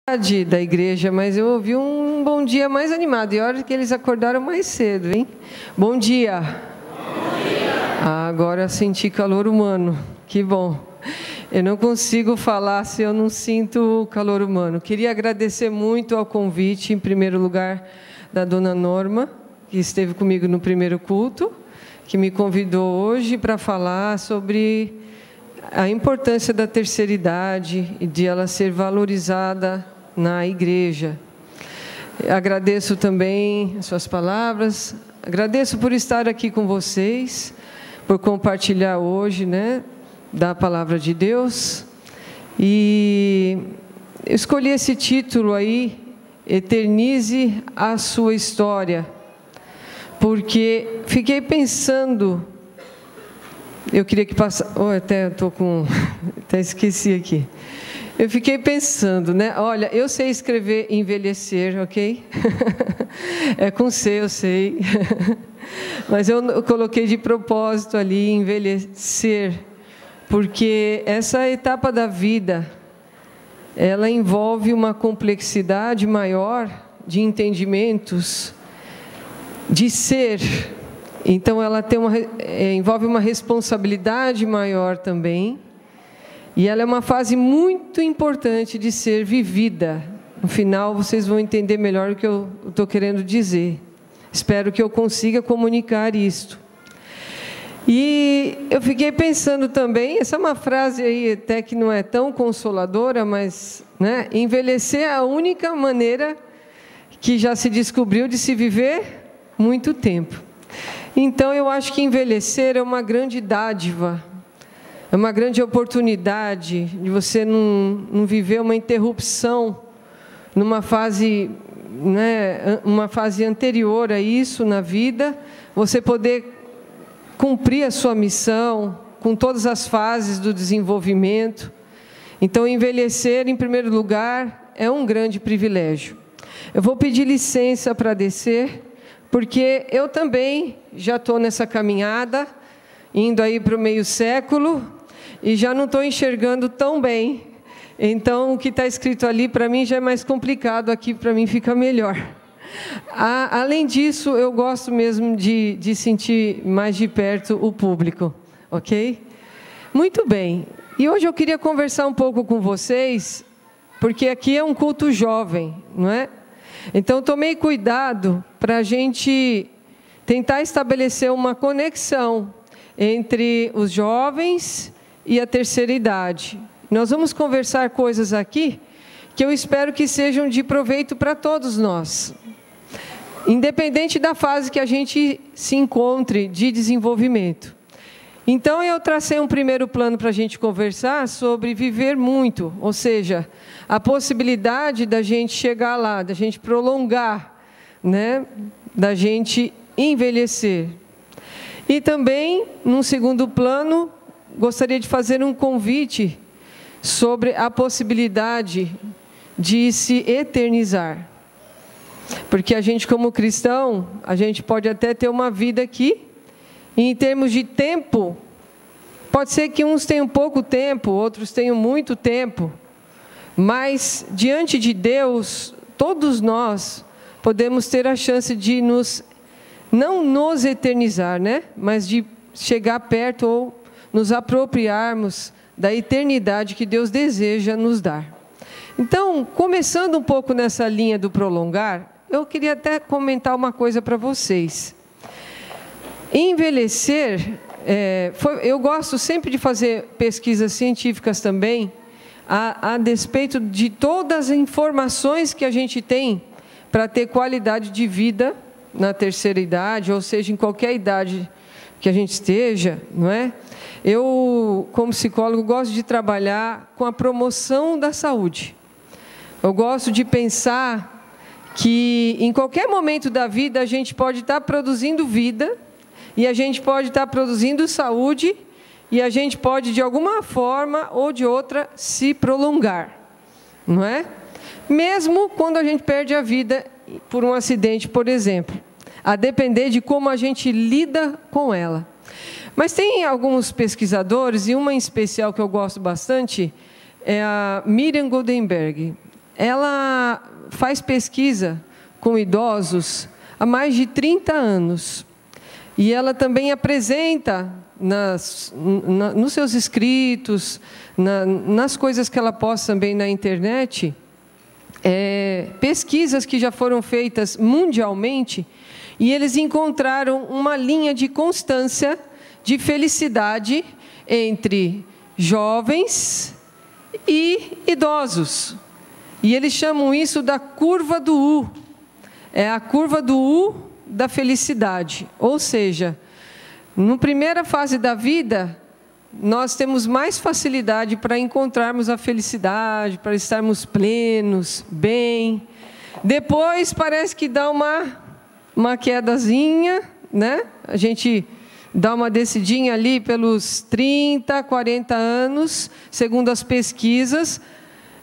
Da igreja, mas eu ouvi um bom dia mais animado, e olha que eles acordaram mais cedo, hein? Bom dia! Bom dia! Agora senti calor humano, que bom! Eu não consigo falar se eu não sinto calor humano. Queria agradecer muito ao convite, em primeiro lugar, da dona Norma, que esteve comigo no primeiro culto, que me convidou hoje para falar sobre a importância da terceira idade e de ela ser valorizada na igreja. Agradeço também as suas palavras, agradeço por estar aqui com vocês, por compartilhar hoje, da palavra de Deus. E eu escolhi esse título aí, Eternize a Sua História, porque fiquei pensando, eu queria que passasse, até esqueci aqui. Eu fiquei pensando, olha, eu sei escrever envelhecer, ok? É com C, eu sei. Mas eu coloquei de propósito ali, envelhecer, porque essa etapa da vida, ela envolve uma complexidade maior de entendimentos, de ser. Então, ela envolve uma responsabilidade maior também. E ela é uma fase muito importante de ser vivida. No final, vocês vão entender melhor o que eu estou querendo dizer. Espero que eu consiga comunicar isto. E eu fiquei pensando também, essa é uma frase aí até que não é tão consoladora, mas envelhecer é a única maneira que já se descobriu de se viver muito tempo. Então, eu acho que envelhecer é uma grande dádiva. É uma grande oportunidade de você não viver uma interrupção numa fase, uma fase anterior a isso na vida, você poder cumprir a sua missão com todas as fases do desenvolvimento. Então, envelhecer, em primeiro lugar, é um grande privilégio. Eu vou pedir licença para descer, porque eu também já estou nessa caminhada, indo aí para o meio século, e já não estou enxergando tão bem. Então, o que está escrito ali, para mim, já é mais complicado, aqui para mim fica melhor. Além disso, eu gosto mesmo de sentir mais de perto o público, ok? Muito bem. E hoje eu queria conversar um pouco com vocês, porque aqui é um culto jovem, não é? Então, tomei cuidado para a gente tentar estabelecer uma conexão entre os jovens e a terceira idade. Nós vamos conversar coisas aqui que eu espero que sejam de proveito para todos nós, independente da fase que a gente se encontre de desenvolvimento. Então, eu tracei um primeiro plano para a gente conversar sobre viver muito, ou seja, a possibilidade da gente chegar lá, da gente prolongar, da gente envelhecer. E também, num segundo plano, gostaria de fazer um convite sobre a possibilidade de se eternizar. Porque a gente, como cristão, a gente pode até ter uma vida aqui, e em termos de tempo, pode ser que uns tenham pouco tempo, outros tenham muito tempo, mas diante de Deus, todos nós podemos ter a chance de não nos eternizar, mas de chegar perto ou nos apropriarmos da eternidade que Deus deseja nos dar. Então, começando um pouco nessa linha do prolongar, eu queria até comentar uma coisa para vocês. Envelhecer, eu gosto sempre de fazer pesquisas científicas também, a despeito de todas as informações que a gente tem para ter qualidade de vida na terceira idade, ou seja, em qualquer idade que a gente esteja, não é? Eu, como psicólogo, gosto de trabalhar com a promoção da saúde. Eu gosto de pensar que em qualquer momento da vida a gente pode estar produzindo vida, e a gente pode estar produzindo saúde, e a gente pode, de alguma forma ou de outra, se prolongar, não é? Mesmo quando a gente perde a vida por um acidente, por exemplo, a depender de como a gente lida com ela. Mas tem alguns pesquisadores, e uma em especial que eu gosto bastante, é a Miriam Goldenberg. ela faz pesquisa com idosos há mais de 30 anos. E ela também apresenta nos seus escritos, nas coisas que ela posta também na internet, pesquisas que já foram feitas mundialmente, e eles encontraram uma linha de constância de felicidade entre jovens e idosos. E eles chamam isso da curva do U. É a curva do U da felicidade. Ou seja, na primeira fase da vida, nós temos mais facilidade para encontrarmos a felicidade, para estarmos plenos, bem. Depois parece que dá uma quedazinha, né? A gente dá uma descidinha ali pelos 30, 40 anos, segundo as pesquisas.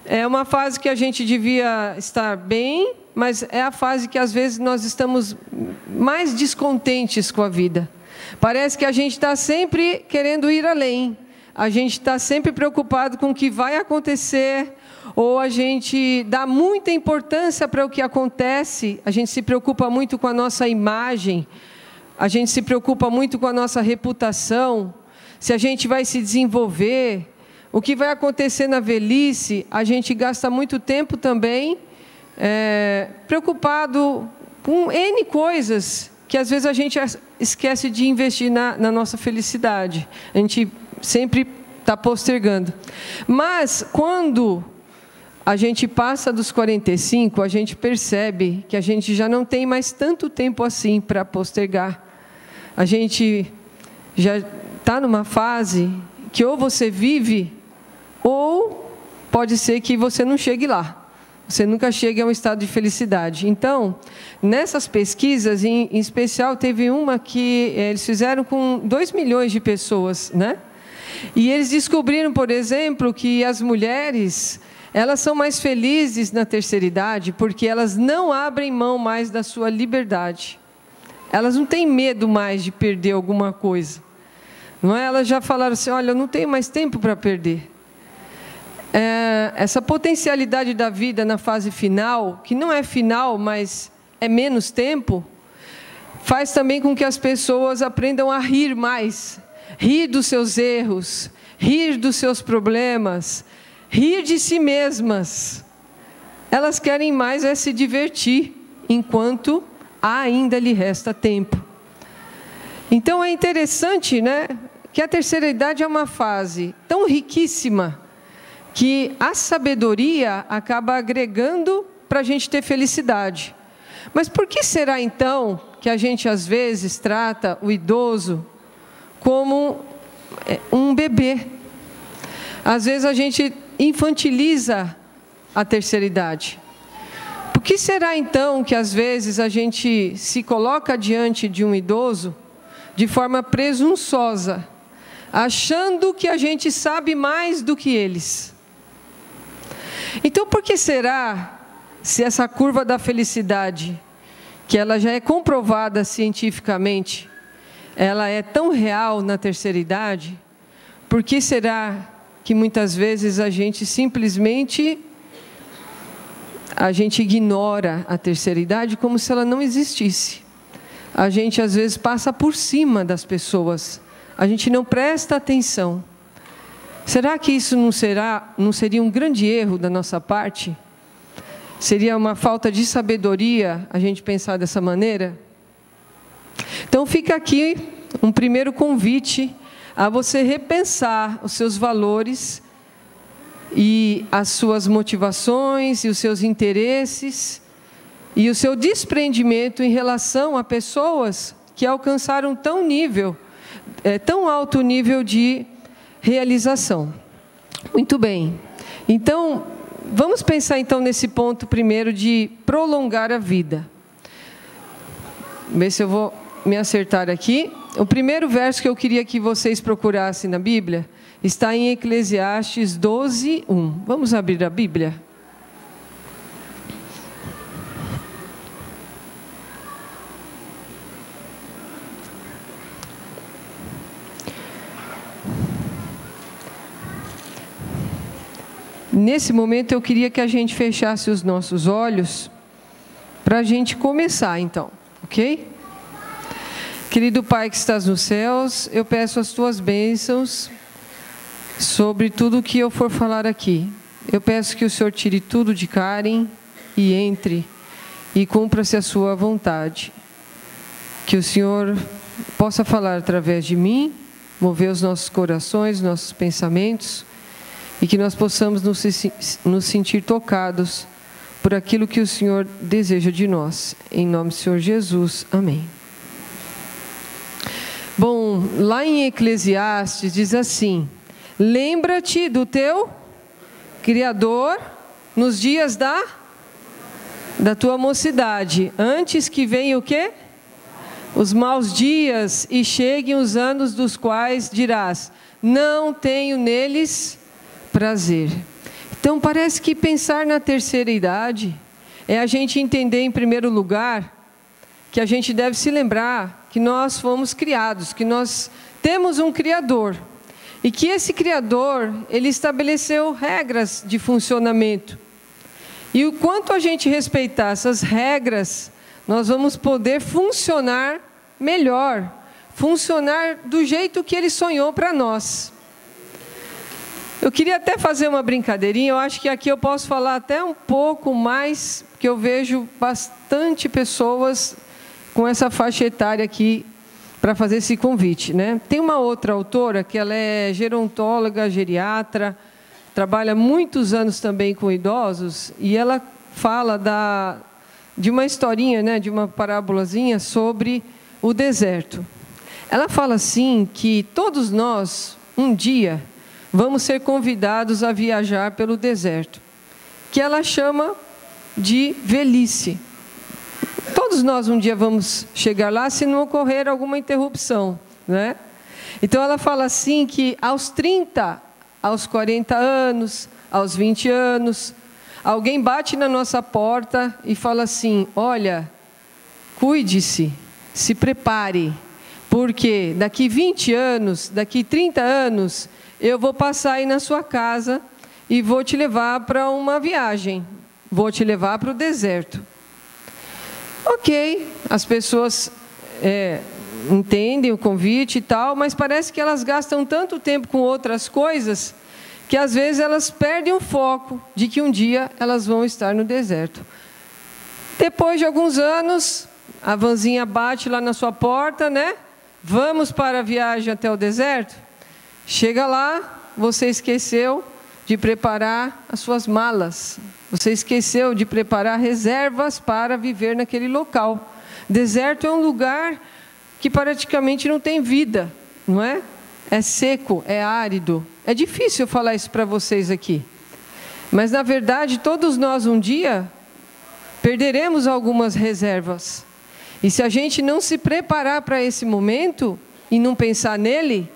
É uma fase que a gente devia estar bem, mas é a fase que às vezes nós estamos mais descontentes com a vida. Parece que a gente está sempre querendo ir além, a gente está sempre preocupado com o que vai acontecer, ou a gente dá muita importância para o que acontece, a gente se preocupa muito com a nossa imagem, a gente se preocupa muito com a nossa reputação, se a gente vai se desenvolver, o que vai acontecer na velhice. A gente gasta muito tempo também preocupado com N coisas, que às vezes a gente esquece de investir na nossa felicidade. A gente sempre está postergando. Mas, quando a gente passa dos 45, a gente percebe que a gente já não tem mais tanto tempo assim para postergar. A gente já está numa fase que ou você vive, ou pode ser que você não chegue lá. Você nunca chega a um estado de felicidade. Então, nessas pesquisas, em especial, teve uma que eles fizeram com 2 milhões de pessoas, né? E eles descobriram, por exemplo, que as mulheres, elas são mais felizes na terceira idade, porque elas não abrem mão mais da sua liberdade. Elas não têm medo mais de perder alguma coisa. Não é? Elas já falaram assim, olha, eu não tenho mais tempo para perder. Essa potencialidade da vida na fase final, que não é final, mas é menos tempo, faz também com que as pessoas aprendam a rir mais, rir dos seus erros, rir dos seus problemas, rir de si mesmas. Elas querem mais se divertir, enquanto ainda lhe resta tempo. Então é interessante, né, que a terceira idade é uma fase tão riquíssima, que a sabedoria acaba agregando para a gente ter felicidade. Mas por que será então que a gente às vezes trata o idoso como um bebê? Às vezes a gente infantiliza a terceira idade. Por que será então que às vezes a gente se coloca diante de um idoso de forma presunçosa, achando que a gente sabe mais do que eles? Então, por que será, se essa curva da felicidade, que ela já é comprovada cientificamente, ela é tão real na terceira idade, por que será que muitas vezes a gente simplesmente ignora a terceira idade como se ela não existisse? A gente às vezes passa por cima das pessoas, a gente não presta atenção. Será que isso não seria um grande erro da nossa parte? Seria uma falta de sabedoria a gente pensar dessa maneira? Então fica aqui um primeiro convite a você repensar os seus valores e as suas motivações e os seus interesses e o seu desprendimento em relação a pessoas que alcançaram tão alto nível de realização. Muito bem. Então, vamos pensar então nesse ponto primeiro de prolongar a vida. Ver se eu vou me acertar aqui. O primeiro verso que eu queria que vocês procurassem na Bíblia está em Eclesiastes 12:1. Vamos abrir a Bíblia? nesse momento eu queria que a gente fechasse os nossos olhos para a gente começar então, ok? Querido Pai que estás nos céus, eu peço as tuas bênçãos sobre tudo o que eu for falar aqui. Eu peço que o Senhor tire tudo de Karen e entre e cumpra-se a sua vontade. Que o Senhor possa falar através de mim, mover os nossos corações, nossos pensamentos, e que nós possamos nos sentir tocados por aquilo que o Senhor deseja de nós. Em nome do Senhor Jesus. Amém. Bom, lá em Eclesiastes diz assim: lembra-te do teu Criador nos dias da tua mocidade, antes que venha o quê? Os maus dias e cheguem os anos dos quais dirás, não tenho neles prazer. Então parece que pensar na terceira idade é a gente entender em primeiro lugar que a gente deve se lembrar que nós fomos criados, que nós temos um Criador. E que esse Criador, Ele estabeleceu regras de funcionamento. E o quanto a gente respeitar essas regras, nós vamos poder funcionar melhor. Funcionar do jeito que Ele sonhou para nós. Eu queria até fazer uma brincadeirinha, eu acho que aqui eu posso falar até um pouco mais, porque eu vejo bastante pessoas com essa faixa etária aqui para fazer esse convite, né? Tem uma outra autora que ela é gerontóloga, geriatra, trabalha muitos anos também com idosos, e ela fala de uma historinha, né, de uma parábolazinha sobre o deserto. Ela fala assim que todos nós, um dia, vamos ser convidados a viajar pelo deserto, que ela chama de velhice. Todos nós um dia vamos chegar lá se não ocorrer alguma interrupção, né? Então ela fala assim que aos 30, aos 40 anos, aos 20 anos, alguém bate na nossa porta e fala assim, olha, cuide-se, se prepare, porque daqui 20 anos, daqui 30 anos, eu vou passar aí na sua casa e vou te levar para uma viagem, vou te levar para o deserto. Ok, as pessoas entendem o convite e tal, mas parece que elas gastam tanto tempo com outras coisas que às vezes elas perdem o foco de que um dia elas vão estar no deserto. Depois de alguns anos, a vanzinha bate lá na sua porta, né? Vamos para a viagem até o deserto? Chega lá, você esqueceu de preparar as suas malas. Você esqueceu de preparar reservas para viver naquele local. Deserto é um lugar que praticamente não tem vida, não é? É seco, é árido. É difícil falar isso para vocês aqui. Mas, na verdade, todos nós um dia perderemos algumas reservas. E se a gente não se preparar para esse momento e não pensar nele,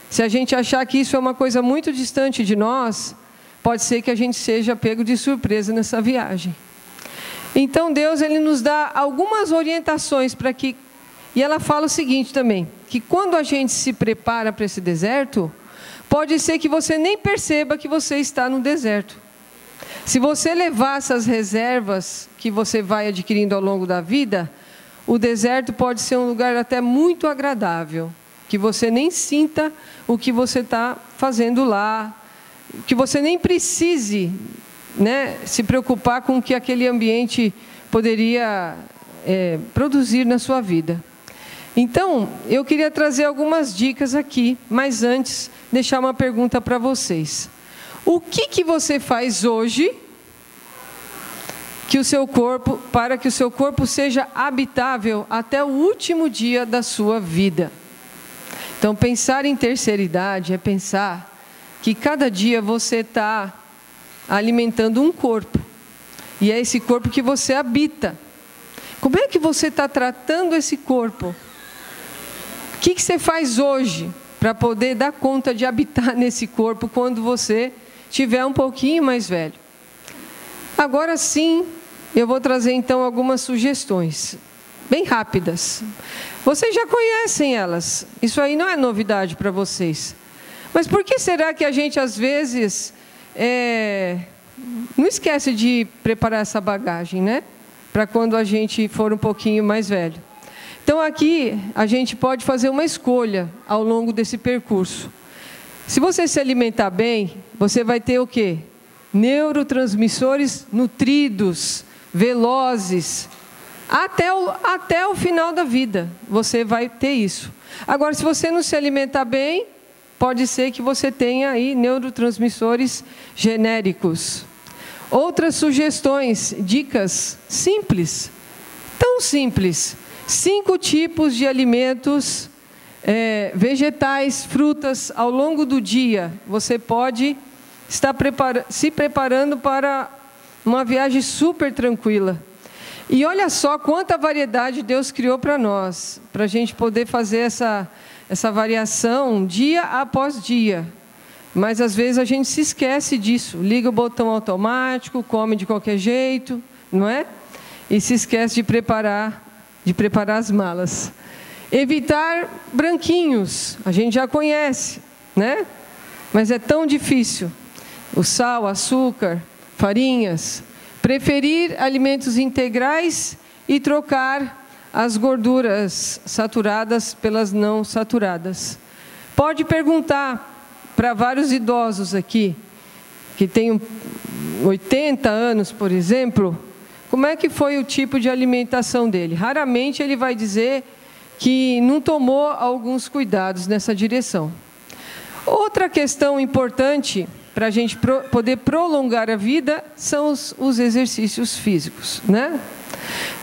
se a gente achar que isso é uma coisa muito distante de nós, pode ser que a gente seja pego de surpresa nessa viagem. Então Deus, Ele nos dá algumas orientações para que... E ela fala o seguinte também, que quando a gente se prepara para esse deserto, pode ser que você nem perceba que você está no deserto. Se você levar essas reservas que você vai adquirindo ao longo da vida, o deserto pode ser um lugar até muito agradável, que você nem sinta o que você está fazendo lá, que você nem precise, né, se preocupar com o que aquele ambiente poderia produzir na sua vida. Então, eu queria trazer algumas dicas aqui, mas antes, deixar uma pergunta para vocês. O que você faz hoje para que o seu corpo seja habitável até o último dia da sua vida? Então, pensar em terceira idade é pensar que cada dia você está alimentando um corpo. E é esse corpo que você habita. Como é que você está tratando esse corpo? O que você faz hoje para poder dar conta de habitar nesse corpo quando você estiver um pouquinho mais velho? Agora sim, eu vou trazer então algumas sugestões, bem rápidas. Vocês já conhecem elas, isso aí não é novidade para vocês. Mas por que será que a gente às vezes não esquece de preparar essa bagagem, né? Para quando a gente for um pouquinho mais velho. Então, aqui, a gente pode fazer uma escolha ao longo desse percurso. Se você se alimentar bem, você vai ter o quê? Neurotransmissores nutridos, velozes. Até o final da vida, você vai ter isso. Agora, se você não se alimentar bem, pode ser que você tenha aí neurotransmissores genéricos. Outras sugestões, dicas simples, tão simples. 5 tipos de alimentos, vegetais, frutas, ao longo do dia. Você pode estar se preparando para uma viagem super tranquila. E olha só quanta variedade Deus criou para nós, para a gente poder fazer essa variação dia após dia. Mas às vezes a gente se esquece disso, liga o botão automático, come de qualquer jeito, não é? E se esquece de preparar as malas. Evitar branquinhos, a gente já conhece, né? Mas é tão difícil. O sal, açúcar, farinhas. Preferir alimentos integrais e trocar as gorduras saturadas pelas não saturadas. Pode perguntar para vários idosos aqui, que têm 80 anos, por exemplo, como é que foi o tipo de alimentação dele. Raramente ele vai dizer que não tomou alguns cuidados nessa direção. Outra questão importante para a gente poder prolongar a vida são os exercícios físicos, né?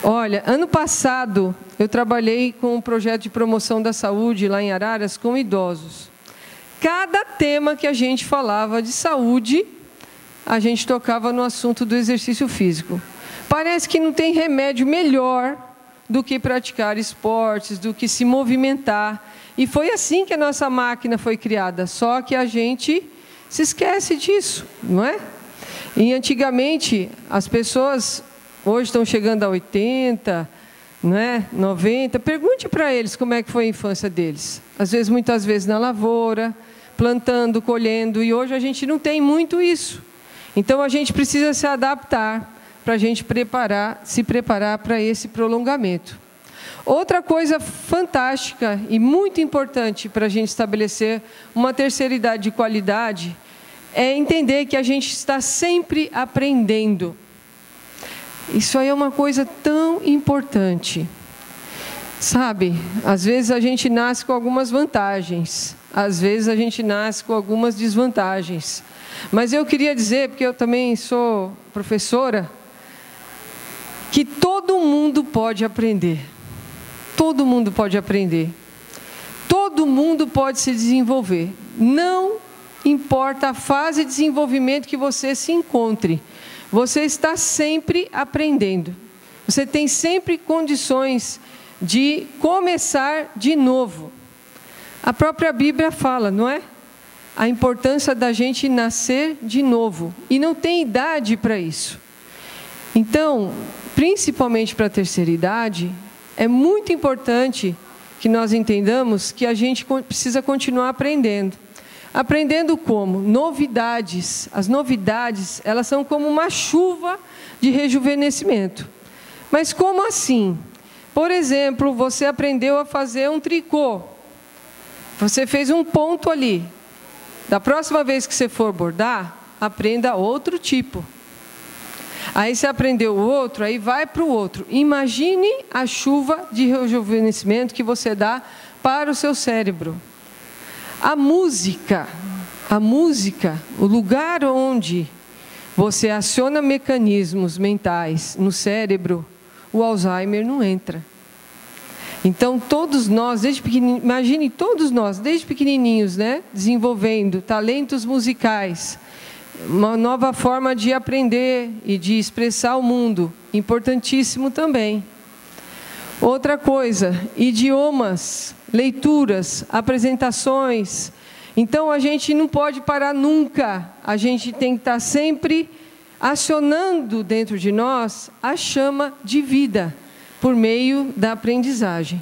Olha, ano passado eu trabalhei com um projeto de promoção da saúde lá em Araras com idosos. Cada tema que a gente falava de saúde, a gente tocava no assunto do exercício físico. Parece que não tem remédio melhor do que praticar esportes, do que se movimentar. E foi assim que a nossa máquina foi criada, só que a gente se esquece disso, não é? E antigamente, as pessoas, hoje estão chegando a 80, não é? 90, pergunte para eles como é que foi a infância deles. Às vezes, muitas vezes na lavoura, plantando, colhendo, e hoje a gente não tem muito isso. Então, a gente precisa se adaptar para a gente se preparar para esse prolongamento. Outra coisa fantástica e muito importante para a gente estabelecer uma terceira idade de qualidade é entender que a gente está sempre aprendendo. Isso aí é uma coisa tão importante. Sabe, às vezes a gente nasce com algumas vantagens, às vezes a gente nasce com algumas desvantagens. Mas eu queria dizer, porque eu também sou professora, que todo mundo pode aprender. Todo mundo pode aprender. Todo mundo pode se desenvolver. Não importa a fase de desenvolvimento que você se encontre. Você está sempre aprendendo. Você tem sempre condições de começar de novo. A própria Bíblia fala, não é? A importância da gente nascer de novo. E não tem idade para isso. Então, principalmente para a terceira idade, é muito importante que nós entendamos que a gente precisa continuar aprendendo. Aprendendo como? Novidades. As novidades, elas são como uma chuva de rejuvenescimento. Mas como assim? Por exemplo, você aprendeu a fazer um tricô. Você fez um ponto ali. Da próxima vez que você for bordar, aprenda outro tipo. Aí você aprendeu o outro, aí vai para o outro. Imagine a chuva de rejuvenescimento que você dá para o seu cérebro. A música, o lugar onde você aciona mecanismos mentais no cérebro, o Alzheimer não entra. Então, todos nós, desde pequenininhos, imagine todos nós, desde pequenininhos, né, desenvolvendo talentos musicais, uma nova forma de aprender e de expressar o mundo, importantíssimo também. Outra coisa, idiomas, leituras, apresentações. Então, a gente não pode parar nunca, a gente tem que estar sempre acionando dentro de nós a chama de vida, por meio da aprendizagem.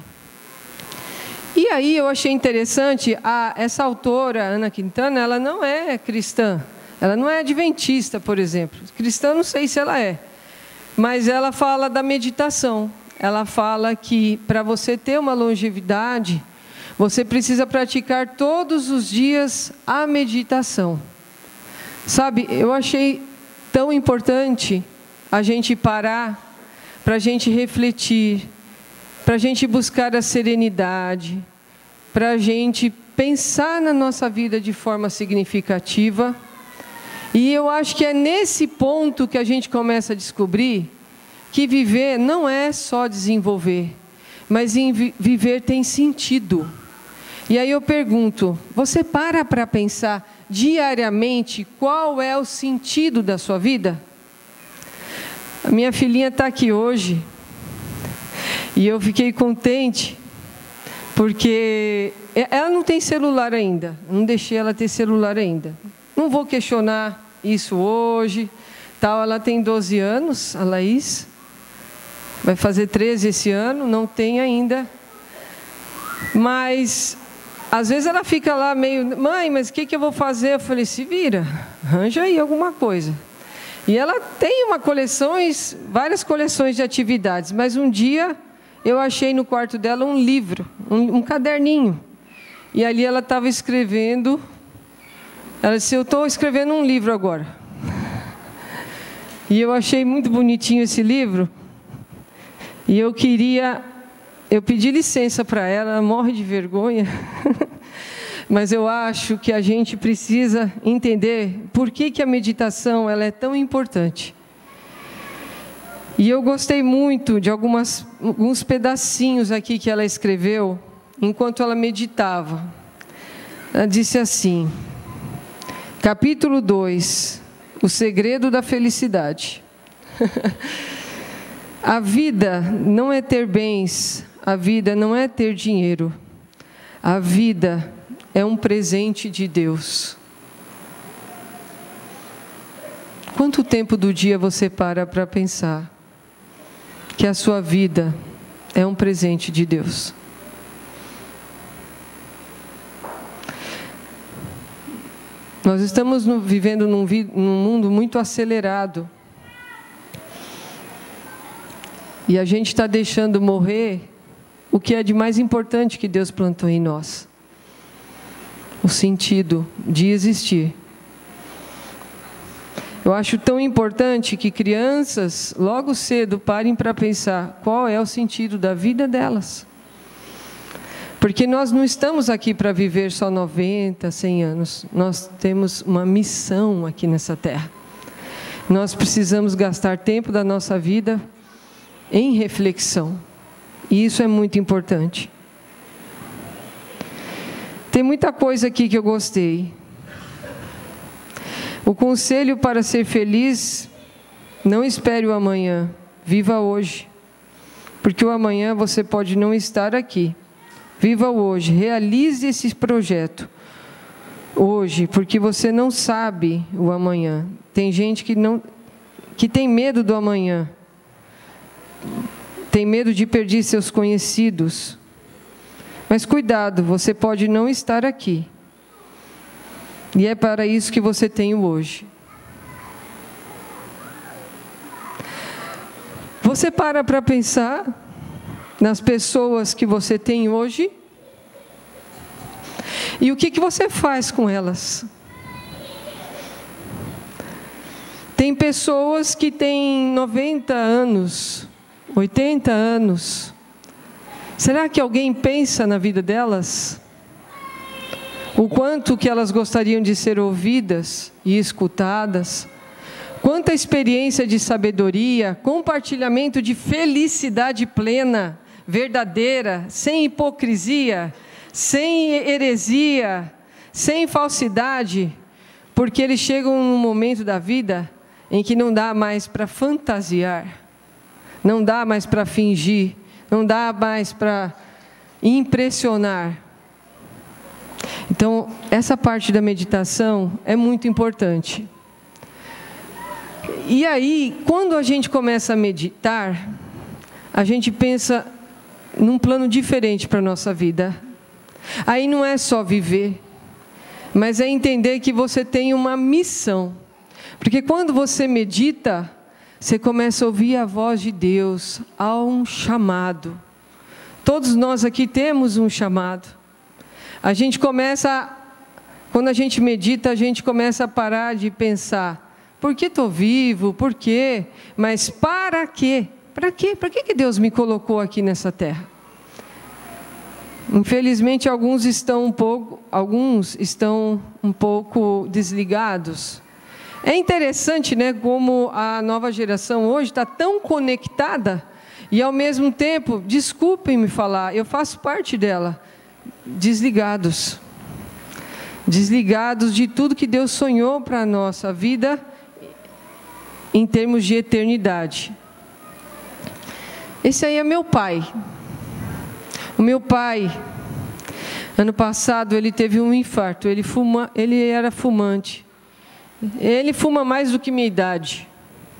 E aí eu achei interessante, essa autora, Ana Quintana, ela não é cristã, Ela não é adventista, por exemplo. Cristã, não sei se ela é. Mas ela fala da meditação. Ela fala que para você ter uma longevidade, você precisa praticar todos os dias a meditação. Sabe, eu achei tão importante a gente parar, para a gente refletir, para a gente buscar a serenidade, para a gente pensar na nossa vida de forma significativa. E eu acho que é nesse ponto que a gente começa a descobrir que viver não é só desenvolver, mas viver tem sentido. E aí eu pergunto, você para pensar diariamente qual é o sentido da sua vida? A minha filhinha está aqui hoje e eu fiquei contente porque ela não tem celular ainda, não deixei ela ter celular ainda. Não vou questionar isso hoje, tal. Ela tem 12 anos, a Laís, vai fazer 13 esse ano, não tem ainda. Mas às vezes ela fica lá meio, mãe, mas o que eu vou fazer? Eu falei, se vira, arranja aí alguma coisa. E ela tem várias coleções de atividades, mas um dia eu achei no quarto dela um livro, um caderninho. E ali ela estava escrevendo. Ela disse, eu estou escrevendo um livro agora. E eu achei muito bonitinho esse livro. E eu pedi licença para ela, ela morre de vergonha. Mas eu acho que a gente precisa entender por que a meditação ela é tão importante. E eu gostei muito de alguns pedacinhos aqui que ela escreveu enquanto ela meditava. Ela disse assim, capítulo 2, o segredo da felicidade. A vida não é ter bens, a vida não é ter dinheiro. A vida é um presente de Deus. Quanto tempo do dia você para pensar que a sua vida é um presente de Deus? Nós estamos vivendo num mundo muito acelerado. E a gente está deixando morrer o que é de mais importante que Deus plantou em nós. O sentido de existir. Eu acho tão importante que crianças, logo cedo, parem para pensar qual é o sentido da vida delas. Porque nós não estamos aqui para viver só 90, 100 anos. Nós temos uma missão aqui nessa terra. Nós precisamos gastar tempo da nossa vida em reflexão. E isso é muito importante. Tem muita coisa aqui que eu gostei. O conselho para ser feliz, não espere o amanhã, viva hoje. Porque o amanhã você pode não estar aqui. Viva hoje, realize esse projeto hoje, porque você não sabe o amanhã. Tem gente que tem medo do amanhã. Tem medo de perder seus conhecidos. Mas cuidado, você pode não estar aqui. E é para isso que você tem o hoje. Você para pensar nas pessoas que você tem hoje? E o que você faz com elas? Tem pessoas que têm 90 anos, 80 anos. Será que alguém pensa na vida delas? O quanto que elas gostariam de ser ouvidas e escutadas? Quanta experiência de sabedoria, compartilhamento de felicidade plena, verdadeira, sem hipocrisia, sem heresia, sem falsidade, porque eles chegam num momento da vida em que não dá mais para fantasiar, não dá mais para fingir, não dá mais para impressionar. Então, essa parte da meditação é muito importante. E aí, quando a gente começa a meditar, a gente pensa num plano diferente para a nossa vida. Aí não é só viver, mas é entender que você tem uma missão. Porque quando você medita, você começa a ouvir a voz de Deus, há um chamado. Todos nós aqui temos um chamado. Quando a gente medita, a gente começa a parar de pensar, por que estou vivo? Por quê? Mas para quê? Para quê? Para que Deus me colocou aqui nessa terra? Infelizmente, alguns estão um pouco desligados. É interessante, né, como a nova geração hoje está tão conectada e, ao mesmo tempo, desculpem-me falar, eu faço parte dela, desligados. Desligados de tudo que Deus sonhou para a nossa vida em termos de eternidade. Esse aí é meu pai. O meu pai, ano passado, ele teve um infarto. Ele era fumante. Ele fuma mais do que minha idade.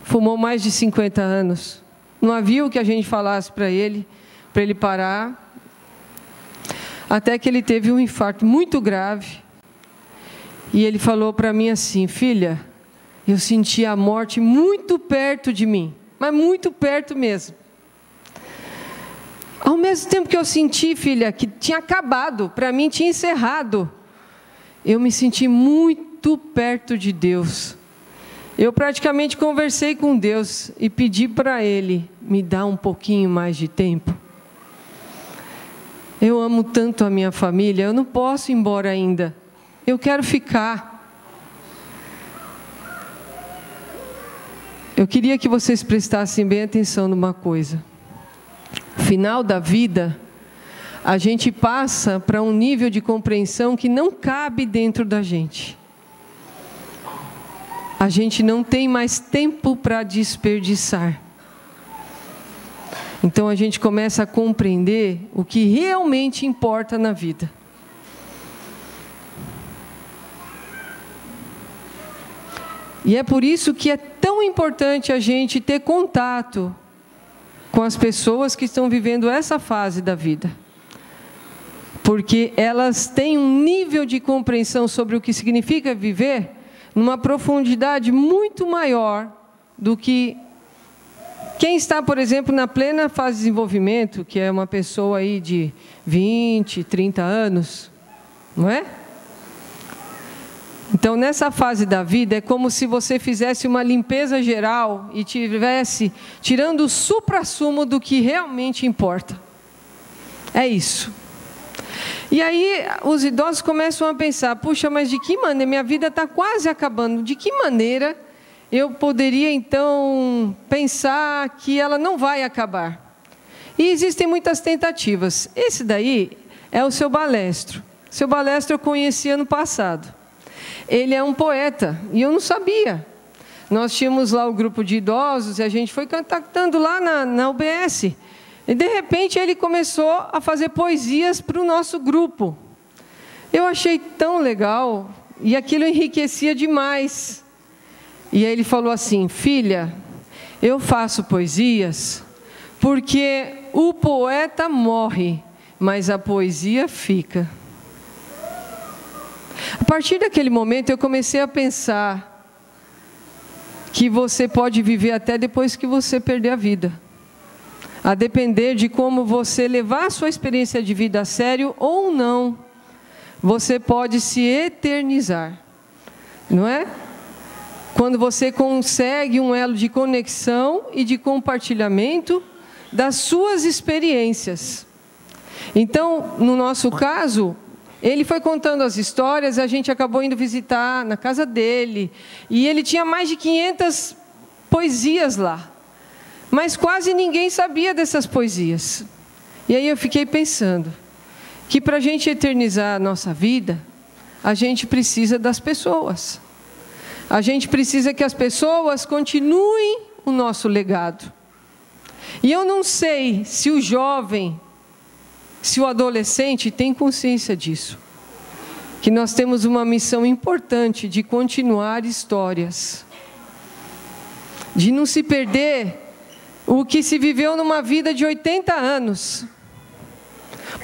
Fumou mais de 50 anos. Não havia o que a gente falasse para ele parar. Até que ele teve um infarto muito grave. E ele falou para mim assim, filha, eu senti a morte muito perto de mim. Mas muito perto mesmo. Ao mesmo tempo que eu senti, filha, que tinha acabado, para mim tinha encerrado, eu me senti muito perto de Deus. Eu praticamente conversei com Deus e pedi para Ele me dar um pouquinho mais de tempo. Eu amo tanto a minha família, eu não posso ir embora ainda. Eu quero ficar. Eu queria que vocês prestassem bem atenção numa coisa. Final da vida, a gente passa para um nível de compreensão que não cabe dentro da gente. A gente não tem mais tempo para desperdiçar. Então a gente começa a compreender o que realmente importa na vida. E é por isso que é tão importante a gente ter contato com as pessoas que estão vivendo essa fase da vida. Porque elas têm um nível de compreensão sobre o que significa viver numa profundidade muito maior do que quem está, por exemplo, na plena fase de desenvolvimento, que é uma pessoa aí de 20, 30 anos, não é? Então, nessa fase da vida, é como se você fizesse uma limpeza geral e estivesse tirando o suprassumo do que realmente importa. É isso. E aí, os idosos começam a pensar, puxa, mas de que maneira? Minha vida está quase acabando. De que maneira eu poderia, então, pensar que ela não vai acabar? E existem muitas tentativas. Esse daí é o seu Balestro. Seu Balestro eu conheci ano passado. Ele é um poeta, e eu não sabia. Nós tínhamos lá o grupo de idosos, e a gente foi contactando lá na UBS. E, de repente, ele começou a fazer poesias para o nosso grupo. Eu achei tão legal, e aquilo enriquecia demais. E aí ele falou assim, filha, eu faço poesias porque o poeta morre, mas a poesia fica. A partir daquele momento eu comecei a pensar que você pode viver até depois que você perder a vida. A depender de como você levar a sua experiência de vida a sério ou não, você pode se eternizar, não é? Quando você consegue um elo de conexão e de compartilhamento das suas experiências. Então, no nosso caso, ele foi contando as histórias, a gente acabou indo visitar na casa dele. E ele tinha mais de 500 poesias lá. Mas quase ninguém sabia dessas poesias. E aí eu fiquei pensando que para a gente eternizar a nossa vida, a gente precisa das pessoas. A gente precisa que as pessoas continuem o nosso legado. E eu não sei se o jovem, se o adolescente tem consciência disso, que nós temos uma missão importante de continuar histórias, de não se perder o que se viveu numa vida de 80 anos.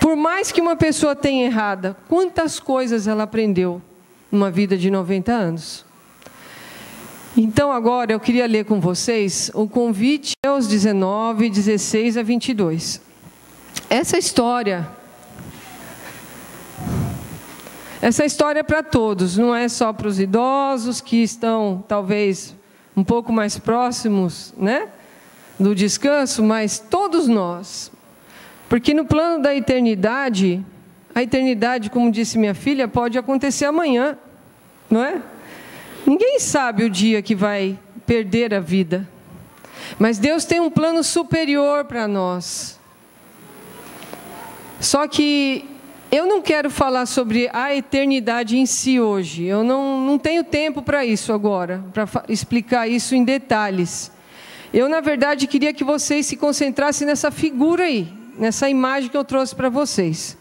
Por mais que uma pessoa tenha errado, quantas coisas ela aprendeu numa vida de 90 anos. Então agora eu queria ler com vocês o convite aos 19, 16 a 22. Essa história é para todos, não é só para os idosos que estão talvez um pouco mais próximos, né, do descanso, mas todos nós. Porque no plano da eternidade, a eternidade, como disse minha filha, pode acontecer amanhã, não é? Ninguém sabe o dia que vai perder a vida. Mas Deus tem um plano superior para nós. Só que eu não quero falar sobre a eternidade em si hoje. Eu não tenho tempo para isso agora, para explicar isso em detalhes. Eu, na verdade, queria que vocês se concentrassem nessa figura aí, nessa imagem que eu trouxe para vocês.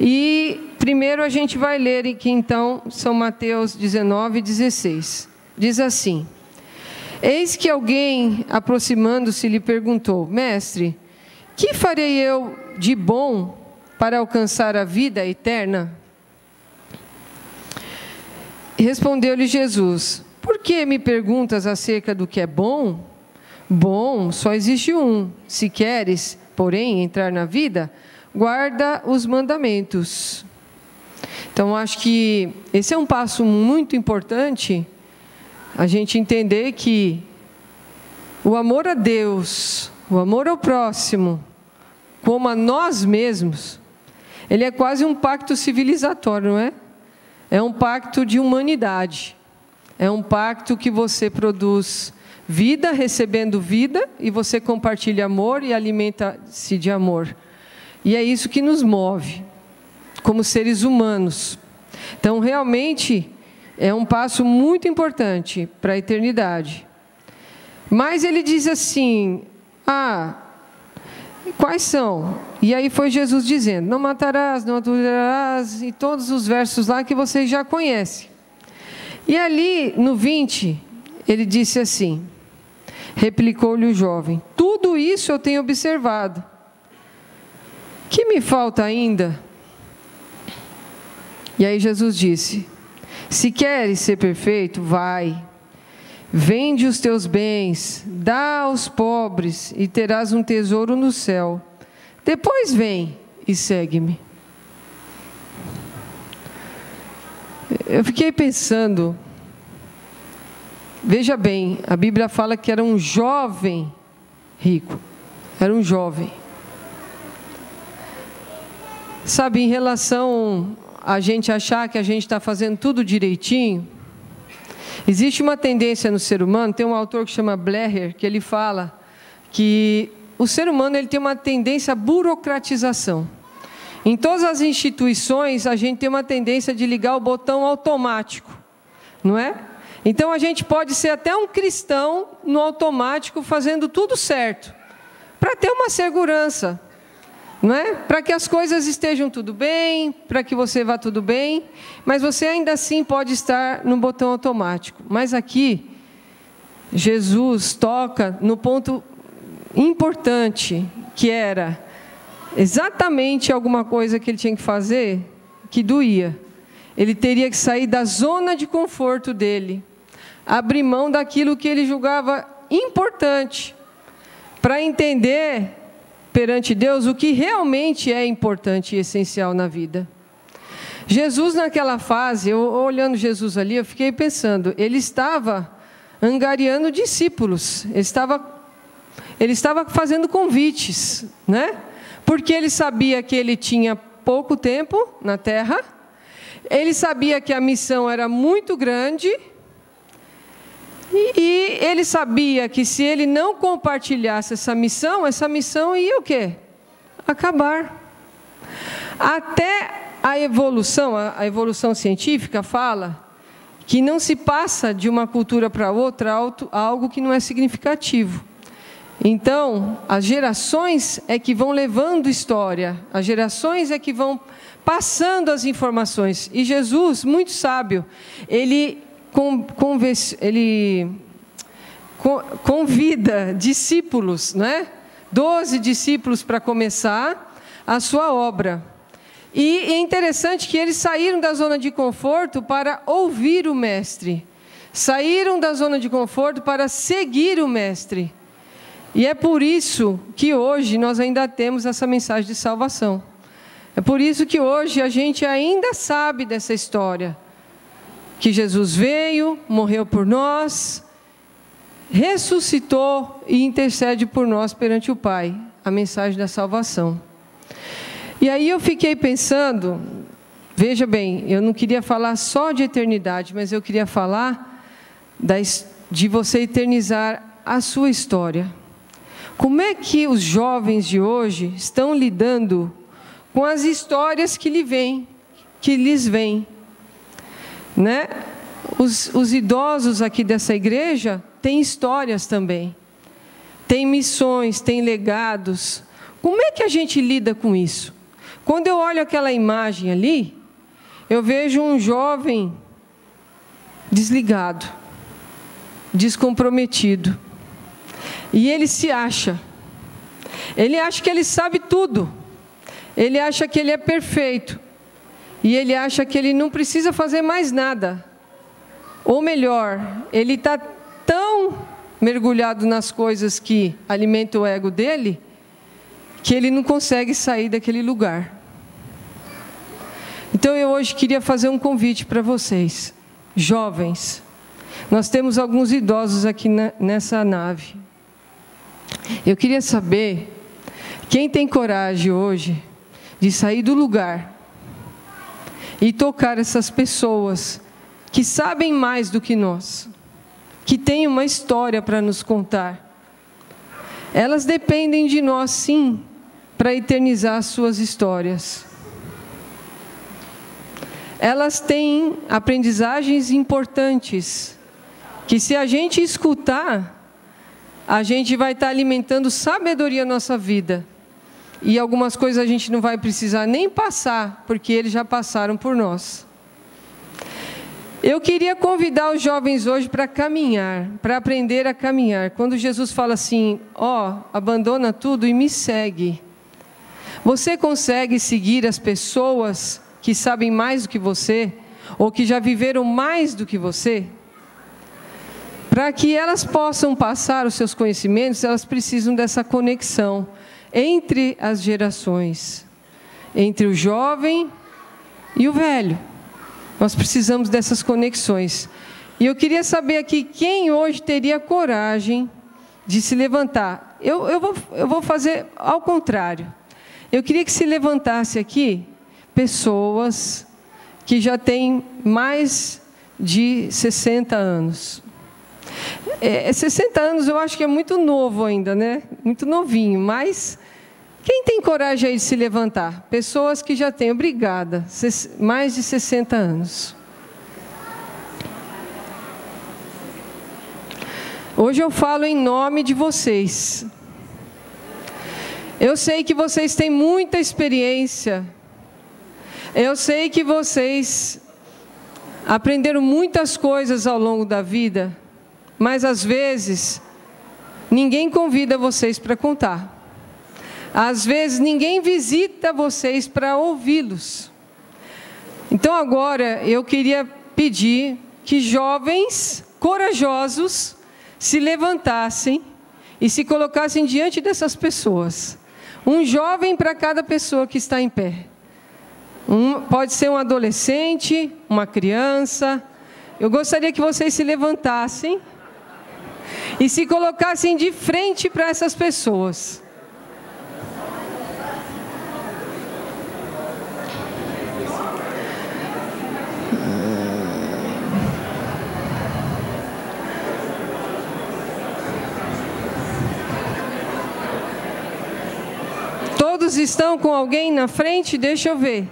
E primeiro a gente vai ler aqui então São Mateus 19, 16. Diz assim: Eis que alguém, aproximando-se, lhe perguntou: Mestre, que farei eu de bom para alcançar a vida eterna? Respondeu-lhe Jesus: Por que me perguntas acerca do que é bom? Bom, só existe um. Se queres, porém, entrar na vida, guarda os mandamentos. Então, acho que esse é um passo muito importante, a gente entender que o amor a Deus, o amor ao próximo, como a nós mesmos, ele é quase um pacto civilizatório, não é? É um pacto de humanidade. É um pacto que você produz vida, recebendo vida, e você compartilha amor e alimenta-se de amor. E é isso que nos move, como seres humanos. Então, realmente, é um passo muito importante para a eternidade. Mas ele diz assim: quais são? E aí foi Jesus dizendo: não matarás, não adulterarás, e todos os versos lá que vocês já conhecem. E ali, no 20, ele disse assim, replicou-lhe o jovem: tudo isso eu tenho observado. Que me falta ainda? E aí Jesus disse: se queres ser perfeito, vai, vende os teus bens, dá aos pobres e terás um tesouro no céu. Depois vem e segue-me. Eu fiquei pensando, veja bem, a Bíblia fala que era um jovem rico, era um jovem. Sabe, em relação a gente achar que a gente está fazendo tudo direitinho, existe uma tendência no ser humano, tem um autor que chama Bleher, que ele fala que o ser humano ele tem uma tendência à burocratização. Em todas as instituições, a gente tem uma tendência de ligar o botão automático, não é? Então, a gente pode ser até um cristão no automático, fazendo tudo certo, para ter uma segurança, não é? Para que as coisas estejam tudo bem, para que você vá tudo bem, mas você ainda assim pode estar no botão automático. Mas aqui, Jesus toca no ponto importante, que era exatamente alguma coisa que ele tinha que fazer, que doía. Ele teria que sair da zona de conforto dele, abrir mão daquilo que ele julgava importante, para entender perante Deus o que realmente é importante e essencial na vida. Jesus naquela fase, eu olhando Jesus ali, eu fiquei pensando, ele estava angariando discípulos, ele estava fazendo convites, né? Porque ele sabia que ele tinha pouco tempo na terra, ele sabia que a missão era muito grande, e ele sabia que se ele não compartilhasse essa missão ia o quê? Acabar. Até a evolução científica fala que não se passa de uma cultura para outra algo que não é significativo. Então, as gerações é que vão levando história, as gerações é que vão passando as informações. E Jesus, muito sábio, ele convida discípulos, né? 12 discípulos para começar a sua obra. E é interessante que eles saíram da zona de conforto para ouvir o Mestre. Saíram da zona de conforto para seguir o Mestre. E é por isso que hoje nós ainda temos essa mensagem de salvação. É por isso que hoje a gente ainda sabe dessa história. Que Jesus veio, morreu por nós, ressuscitou e intercede por nós perante o Pai. A mensagem da salvação. E aí eu fiquei pensando, veja bem, eu não queria falar só de eternidade, mas eu queria falar de você eternizar a sua história. Como é que os jovens de hoje estão lidando com as histórias que lhes vêm? Né? Os idosos aqui dessa igreja têm histórias também. Tem missões, tem legados. Como é que a gente lida com isso? Quando eu olho aquela imagem ali, eu vejo um jovem desligado, descomprometido. E ele se acha. Ele acha que ele sabe tudo. Ele acha que ele é perfeito. E ele acha que ele não precisa fazer mais nada. Ou melhor, ele está tão mergulhado nas coisas que alimentam o ego dele, que ele não consegue sair daquele lugar. Então eu hoje queria fazer um convite para vocês, jovens. Nós temos alguns idosos aqui nessa nave. Eu queria saber, quem tem coragem hoje de sair do lugar e tocar essas pessoas que sabem mais do que nós, que têm uma história para nos contar. Elas dependem de nós, sim, para eternizar as suas histórias. Elas têm aprendizagens importantes, que se a gente escutar, a gente vai estar alimentando sabedoria na nossa vida. E algumas coisas a gente não vai precisar nem passar, porque eles já passaram por nós. Eu queria convidar os jovens hoje para caminhar, para aprender a caminhar. Quando Jesus fala assim, abandona tudo e me segue. Você consegue seguir as pessoas que sabem mais do que você, ou que já viveram mais do que você? Para que elas possam passar os seus conhecimentos, elas precisam dessa conexão entre as gerações, entre o jovem e o velho. Nós precisamos dessas conexões. E eu queria saber aqui, quem hoje teria coragem de se levantar? Eu vou fazer ao contrário. Eu queria que se levantasse aqui pessoas que já têm mais de 60 anos. 60 anos eu acho que é muito novo ainda, né? Muito novinho, mas quem tem coragem aí de se levantar? Pessoas que já têm, obrigada, mais de 60 anos. Hoje eu falo em nome de vocês. Eu sei que vocês têm muita experiência. Eu sei que vocês aprenderam muitas coisas ao longo da vida, mas às vezes ninguém convida vocês para contar. Às vezes ninguém visita vocês para ouvi-los. Então agora eu queria pedir que jovens corajosos se levantassem e se colocassem diante dessas pessoas. Um jovem para cada pessoa que está em pé. Pode ser um adolescente, uma criança. Eu gostaria que vocês se levantassem e se colocassem de frente para essas pessoas. Todos estão com alguém na frente? Deixa eu ver.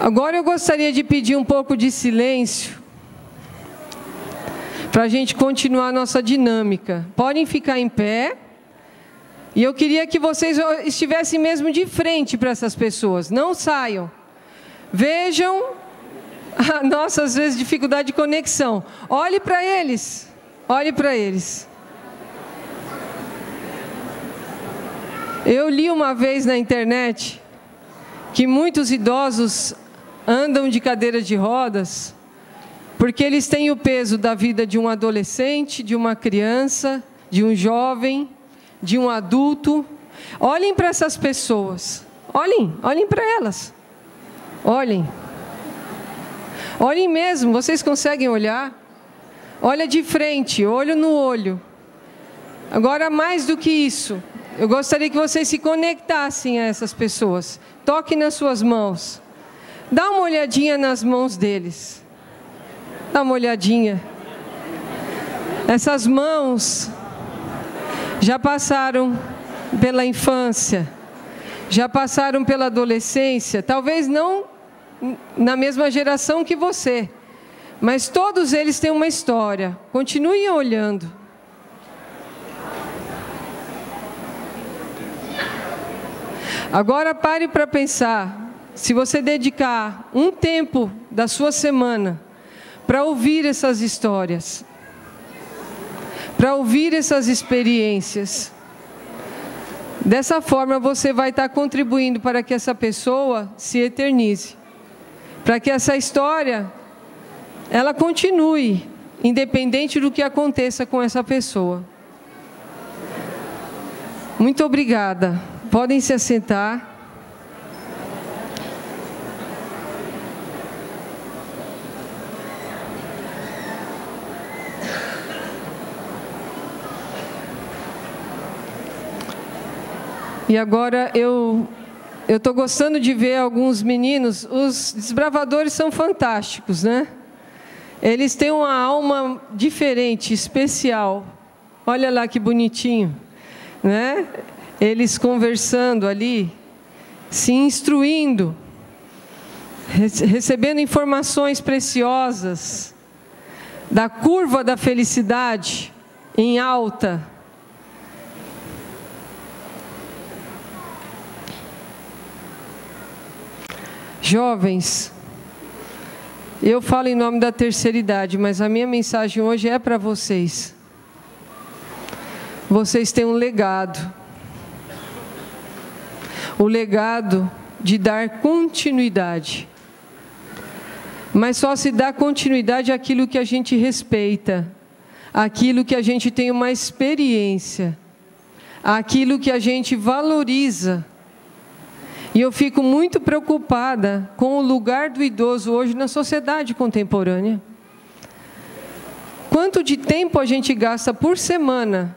Agora eu gostaria de pedir um pouco de silêncio para a gente continuar a nossa dinâmica. Podem ficar em pé. E eu queria que vocês estivessem mesmo de frente para essas pessoas. Não saiam. Vejam a nossa, às vezes, dificuldade de conexão. Olhe para eles. Olhe para eles. Eu li uma vez na internet que muitos idosos andam de cadeira de rodas porque eles têm o peso da vida de um adolescente, de uma criança, de um jovem, de um adulto. Olhem para essas pessoas. Olhem para elas. Olhem mesmo, vocês conseguem olhar? Olha de frente, olho no olho. Agora, mais do que isso, eu gostaria que vocês se conectassem a essas pessoas. Toque nas suas mãos. Dá uma olhadinha nas mãos deles. Dá uma olhadinha. Essas mãos já passaram pela infância, já passaram pela adolescência, talvez não na mesma geração que você, mas todos eles têm uma história. Continuem olhando. Agora pare para pensar, se você dedicar um tempo da sua semana para ouvir essas histórias, para ouvir essas experiências, dessa forma você vai estar contribuindo para que essa pessoa se eternize, para que essa história, ela continue, independente do que aconteça com essa pessoa. Muito obrigada. Podem se assentar. E agora eu estou gostando de ver alguns meninos. Os desbravadores são fantásticos, né? Eles têm uma alma diferente, especial. Olha lá que bonitinho, né? Eles conversando ali, se instruindo, recebendo informações preciosas da curva da felicidade em alta. Jovens, eu falo em nome da terceira idade, mas a minha mensagem hoje é para vocês. Vocês têm um legado. O legado de dar continuidade. Mas só se dá continuidade àquilo que a gente respeita, àquilo que a gente tem uma experiência, àquilo que a gente valoriza. E eu fico muito preocupada com o lugar do idoso hoje na sociedade contemporânea. Quanto de tempo a gente gasta por semana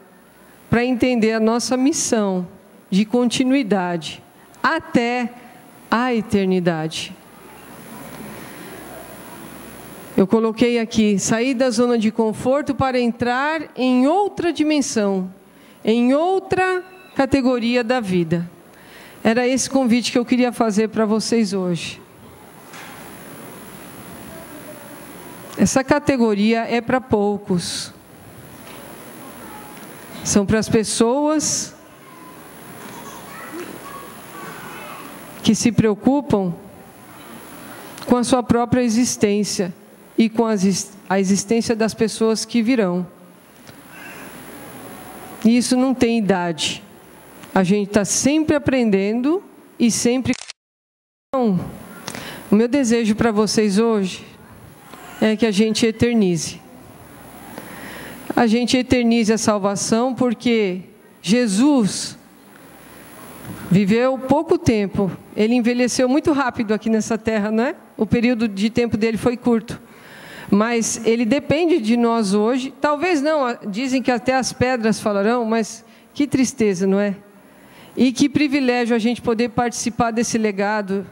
para entender a nossa missão de continuidade até a eternidade? Eu coloquei aqui, sair da zona de conforto para entrar em outra dimensão, em outra categoria da vida. Era esse convite que eu queria fazer para vocês hoje. Essa categoria é para poucos. São para as pessoas que se preocupam com a sua própria existência e com a existência das pessoas que virão. E isso não tem idade. A gente está sempre aprendendo e sempre... Então, o meu desejo para vocês hoje é que a gente eternize. A gente eternize a salvação porque Jesus viveu pouco tempo. Ele envelheceu muito rápido aqui nessa terra, não é? O período de tempo dele foi curto. Mas ele depende de nós hoje. Talvez não, dizem que até as pedras falarão, mas que tristeza, não é? E que privilégio a gente poder participar desse legado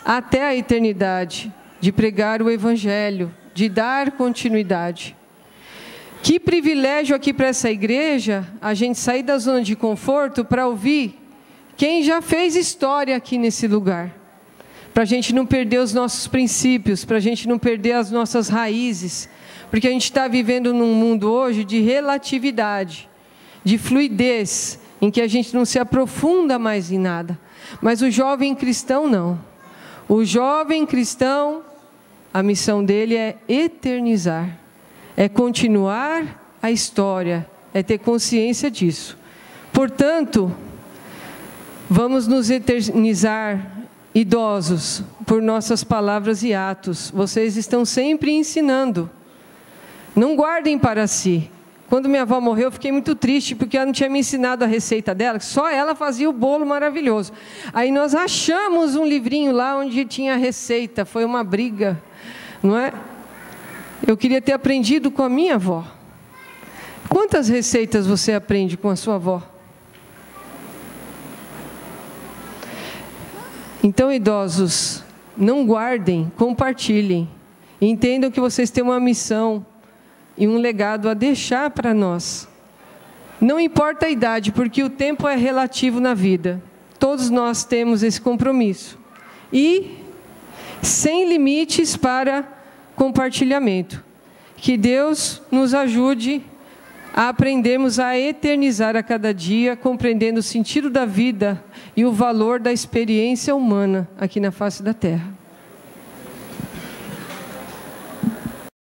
até a eternidade, de pregar o Evangelho, de dar continuidade. Que privilégio aqui para essa igreja, a gente sair da zona de conforto para ouvir quem já fez história aqui nesse lugar. Para a gente não perder os nossos princípios, para a gente não perder as nossas raízes. Porque a gente está vivendo num mundo hoje de relatividade, de fluidez, em que a gente não se aprofunda mais em nada. Mas o jovem cristão não. O jovem cristão, a missão dele é eternizar, é continuar a história, é ter consciência disso. Portanto, Vamos nos eternizar idosos por nossas palavras e atos. Vocês estão sempre ensinando. Não guardem para si. Quando minha avó morreu, eu fiquei muito triste, porque ela não tinha me ensinado a receita dela, que só ela fazia o bolo maravilhoso. Aí nós achamos um livrinho lá onde tinha a receita, foi uma briga, não é? Eu queria ter aprendido com a minha avó. Quantas receitas você aprende com a sua avó? Então, idosos, não guardem, compartilhem. Entendam que vocês têm uma missão e um legado a deixar para nós. Não importa a idade, porque o tempo é relativo na vida. Todos nós temos esse compromisso. E sem limites para compartilhamento. Que Deus nos ajude a aprendermos a eternizar a cada dia, compreendendo o sentido da vida e o valor da experiência humana aqui na face da terra.